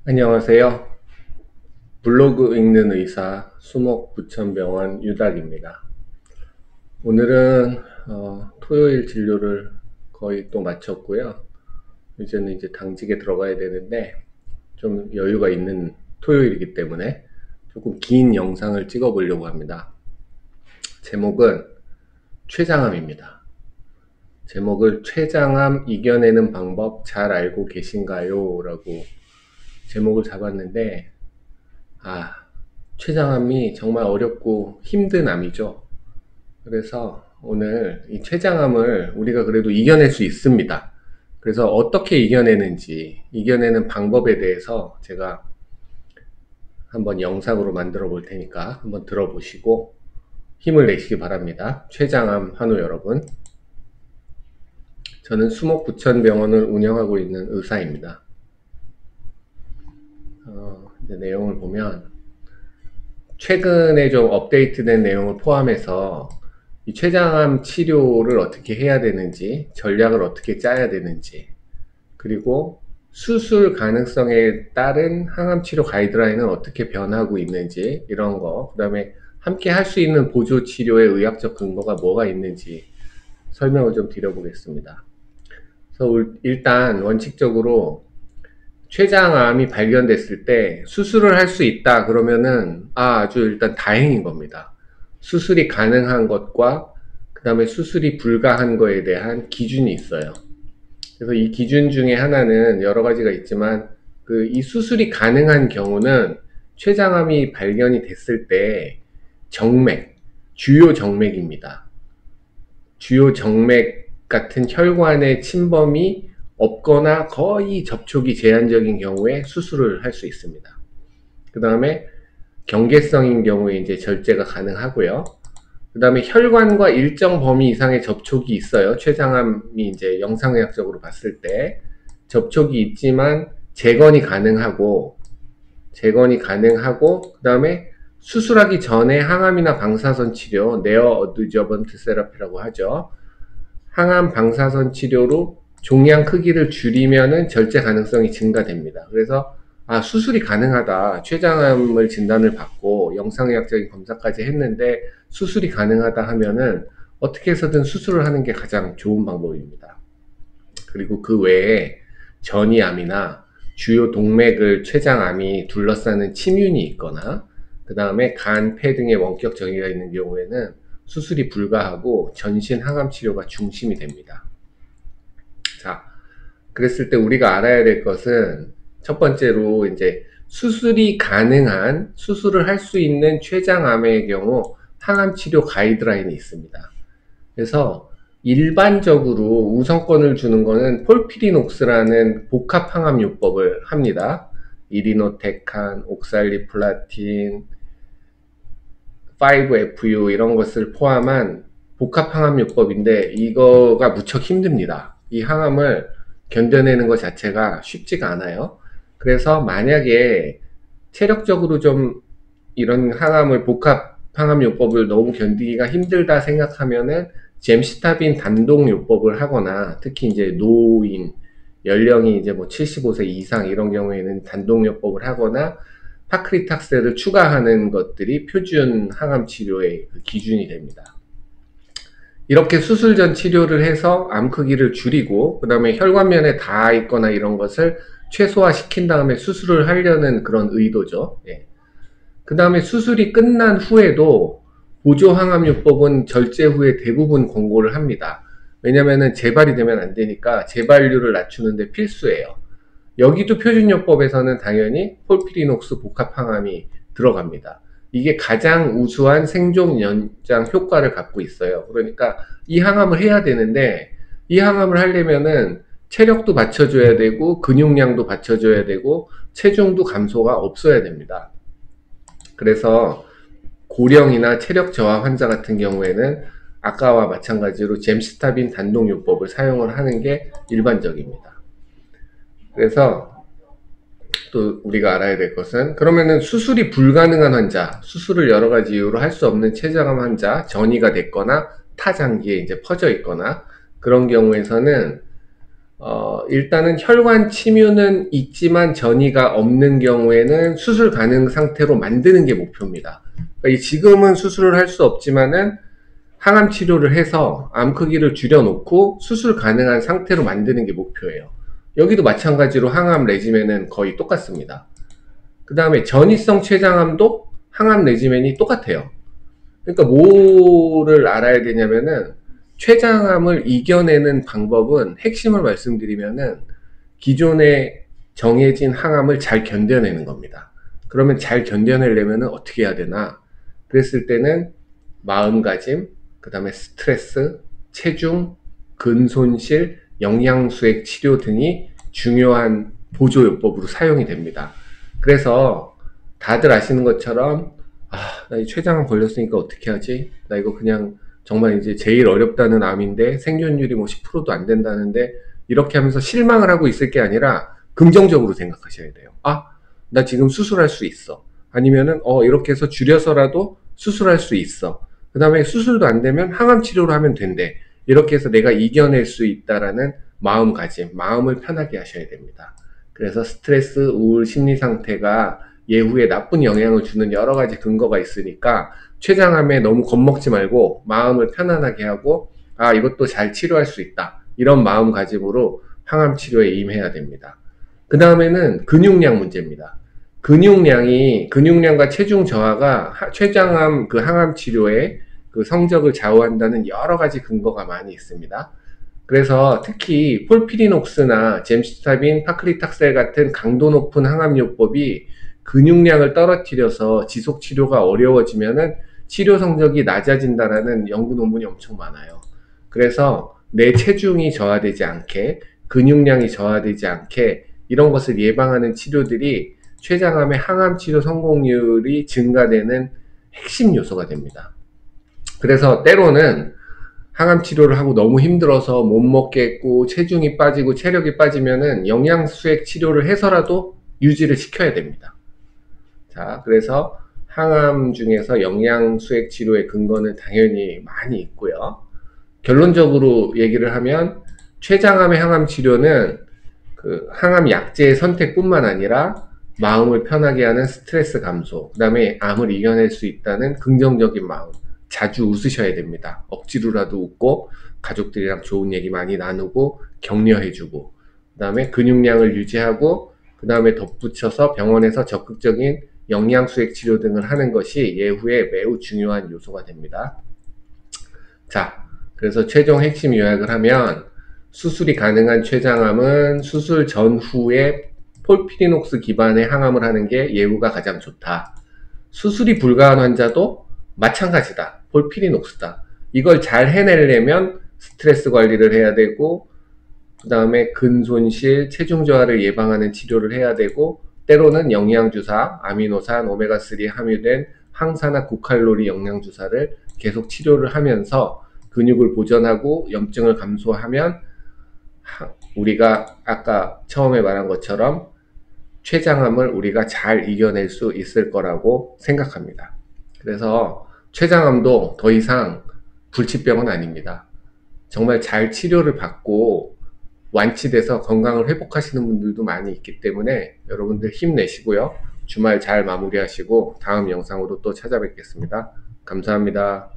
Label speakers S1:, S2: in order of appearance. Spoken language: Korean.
S1: 안녕하세요. 블로그 읽는 의사 수목부천병원 유닥입니다. 오늘은 토요일 진료를 거의 또 마쳤고요. 이제 당직에 들어가야 되는데 좀 여유가 있는 토요일이기 때문에 조금 긴 영상을 찍어 보려고 합니다. 제목은 췌장암입니다. 제목을 췌장암 이겨내는 방법 잘 알고 계신가요? 라고 제목을 잡았는데 췌장암이 정말 어렵고 힘든 암이죠. 그래서 오늘 이 췌장암을 우리가 그래도 이겨낼 수 있습니다. 그래서 어떻게 이겨내는지, 이겨내는 방법에 대해서 제가 한번 영상으로 만들어 볼 테니까 한번 들어보시고 힘을 내시기 바랍니다. 췌장암 환우 여러분. 저는 수목부천병원을 운영하고 있는 의사입니다. 이제 내용을 보면 최근에 좀 업데이트된 내용을 포함해서 이 췌장암 치료를 어떻게 해야 되는지, 전략을 어떻게 짜야 되는지, 그리고 수술 가능성에 따른 항암 치료 가이드라인은 어떻게 변하고 있는지, 이런 거, 그 다음에 함께 할 수 있는 보조 치료의 의학적 근거가 뭐가 있는지 설명을 좀 드려보겠습니다. 그래서 일단 원칙적으로 췌장암이 발견됐을 때 수술을 할 수 있다 그러면은 아주 일단 다행인 겁니다. 수술이 가능한 것과 그 다음에 수술이 불가한 거에 대한 기준이 있어요. 그래서 이 기준 중에 하나는 여러 가지가 있지만 이 수술이 가능한 경우는 췌장암이 발견이 됐을 때 정맥, 주요 정맥입니다. 주요 정맥 같은 혈관의 침범이 없거나 거의 접촉이 제한적인 경우에 수술을 할 수 있습니다. 그 다음에 경계성인 경우에 이제 절제가 가능하고요. 그 다음에 혈관과 일정 범위 이상의 접촉이 있어요. 췌장암이 이제 영상의학적으로 봤을 때 접촉이 있지만 재건이 가능하고 그 다음에 수술하기 전에 항암이나 방사선 치료, 네어 어드저번트 세라피라고 하죠. 항암 방사선 치료로 종양 크기를 줄이면은 절제 가능성이 증가됩니다. 그래서 수술이 가능하다. 췌장암을 진단을 받고 영상의학적인 검사까지 했는데 수술이 가능하다 하면은 어떻게 해서든 수술을 하는 게 가장 좋은 방법입니다. 그리고 그 외에 전이암이나 주요 동맥을 췌장암이 둘러싸는 침윤이 있거나 그 다음에 간, 폐 등의 원격 정의가 있는 경우에는 수술이 불가하고 전신 항암 치료가 중심이 됩니다. 자, 그랬을 때 우리가 알아야 될 것은 첫 번째로 이제 수술이 가능한 수술을 할 수 있는 췌장암의 경우 항암 치료 가이드라인이 있습니다. 그래서 일반적으로 우선권을 주는 거는 폴피리녹스라는 복합 항암요법을 합니다. 이리노테칸, 옥살리플라틴, 5FU 이런 것을 포함한 복합 항암요법인데 이거가 무척 힘듭니다. 이 항암을 견뎌내는 것 자체가 쉽지가 않아요. 그래서 만약에 체력적으로 좀 이런 항암을 복합 항암요법을 너무 견디기가 힘들다 생각하면은 젬시타빈 단독요법을 하거나 특히 이제 노인 연령이 이제 뭐 75세 이상 이런 경우에는 단독요법을 하거나 파크리탁스를 추가하는 것들이 표준 항암 치료의 기준이 됩니다. 이렇게 수술 전 치료를 해서 암 크기를 줄이고 그 다음에 혈관면에 닿아 있거나 이런 것을 최소화시킨 다음에 수술을 하려는 그런 의도죠. 그 다음에 수술이 끝난 후에도 보조 항암요법은 절제 후에 대부분 권고를 합니다. 왜냐면은 재발이 되면 안 되니까 재발률을 낮추는데 필수예요. 여기도 표준요법에서는 당연히 폴피리녹스 복합항암이 들어갑니다. 이게 가장 우수한 생존 연장 효과를 갖고 있어요. 그러니까 이 항암을 해야 되는데 이 항암을 하려면은 체력도 받쳐줘야 되고 근육량도 받쳐줘야 되고 체중도 감소가 없어야 됩니다. 그래서 고령이나 체력 저하 환자 같은 경우에는 아까와 마찬가지로 젬시타빈 단독요법을 사용을 하는 게 일반적입니다. 그래서 또 우리가 알아야 될 것은 그러면은 수술이 불가능한 환자, 수술을 여러 가지 이유로 할 수 없는 췌장암 환자, 전이가 됐거나 타장기에 이제 퍼져 있거나 그런 경우에서는 일단은 혈관 침유는 있지만 전이가 없는 경우에는 수술 가능 상태로 만드는 게 목표입니다. 그러니까 지금은 수술을 할 수 없지만은 항암 치료를 해서 암 크기를 줄여놓고 수술 가능한 상태로 만드는 게 목표예요. 여기도 마찬가지로 항암 레지멘은 거의 똑같습니다. 그 다음에 전이성 췌장암도 항암 레지멘이 똑같아요. 그러니까 뭐를 알아야 되냐면은 췌장암을 이겨내는 방법은 핵심을 말씀드리면은 기존에 정해진 항암을 잘 견뎌내는 겁니다. 그러면 잘 견뎌내려면 어떻게 해야 되나? 그랬을 때는 마음가짐, 그 다음에 스트레스, 체중, 근손실, 영양수액 치료 등이 중요한 보조요법으로 사용이 됩니다. 그래서 다들 아시는 것처럼 나 이 췌장암 걸렸으니까 어떻게 하지? 나 이거 그냥 정말 이제 제일 어렵다는 암인데 생존율이 뭐 10%도 안 된다는데 이렇게 하면서 실망을 하고 있을 게 아니라 긍정적으로 생각하셔야 돼요. 나 지금 수술할 수 있어. 아니면은 이렇게 해서 줄여서라도 수술할 수 있어. 그 다음에 수술도 안 되면 항암 치료를 하면 된대. 이렇게 해서 내가 이겨낼 수 있다라는 마음가짐, 마음을 편하게 하셔야 됩니다. 그래서 스트레스, 우울, 심리 상태가 예후에 나쁜 영향을 주는 여러 가지 근거가 있으니까 췌장암에 너무 겁먹지 말고 마음을 편안하게 하고 이것도 잘 치료할 수 있다. 이런 마음가짐으로 항암 치료에 임해야 됩니다. 그 다음에는 근육량 문제입니다. 근육량과 체중 저하가 췌장암 그 항암 치료의 그 성적을 좌우한다는 여러 가지 근거가 많이 있습니다. 그래서 특히 폴피리녹스나 젬시타빈, 파클리탁셀 같은 강도 높은 항암요법이 근육량을 떨어뜨려서 지속 치료가 어려워지면은 치료 성적이 낮아진다라는 연구 논문이 엄청 많아요. 그래서 내 체중이 저하되지 않게, 근육량이 저하되지 않게 이런 것을 예방하는 치료들이 췌장암의 항암 치료 성공률이 증가되는 핵심 요소가 됩니다. 그래서 때로는 항암 치료를 하고 너무 힘들어서 못 먹겠고 체중이 빠지고 체력이 빠지면은 영양수액 치료를 해서라도 유지를 시켜야 됩니다. 자, 그래서 항암 중에서 영양수액 치료의 근거는 당연히 많이 있고요. 결론적으로 얘기를 하면 췌장암의 항암 치료는 그 항암 약제의 선택뿐만 아니라 마음을 편하게 하는 스트레스 감소, 그 다음에 암을 이겨낼 수 있다는 긍정적인 마음, 자주 웃으셔야 됩니다. 억지로라도 웃고 가족들이랑 좋은 얘기 많이 나누고 격려해주고, 그 다음에 근육량을 유지하고, 그 다음에 덧붙여서 병원에서 적극적인 영양수액 치료 등을 하는 것이 예후에 매우 중요한 요소가 됩니다. 자, 그래서 최종 핵심 요약을 하면 수술이 가능한 췌장암은 수술 전후에 폴피리녹스 기반의 항암을 하는 게 예후가 가장 좋다. 수술이 불가한 환자도 마찬가지다. 폴피리녹스다. 이걸 잘 해내려면 스트레스 관리를 해야 되고, 그 다음에 근손실, 체중 저하를 예방하는 치료를 해야 되고, 때로는 영양주사, 아미노산, 오메가3 함유된 항산화 고칼로리 영양주사를 계속 치료를 하면서 근육을 보존하고 염증을 감소하면 우리가 아까 처음에 말한 것처럼 췌장암을 우리가 잘 이겨낼 수 있을 거라고 생각합니다. 그래서 췌장암도 더 이상 불치병은 아닙니다. 정말 잘 치료를 받고 완치돼서 건강을 회복하시는 분들도 많이 있기 때문에 여러분들 힘내시고요. 주말 잘 마무리하시고 다음 영상으로 또 찾아뵙겠습니다. 감사합니다.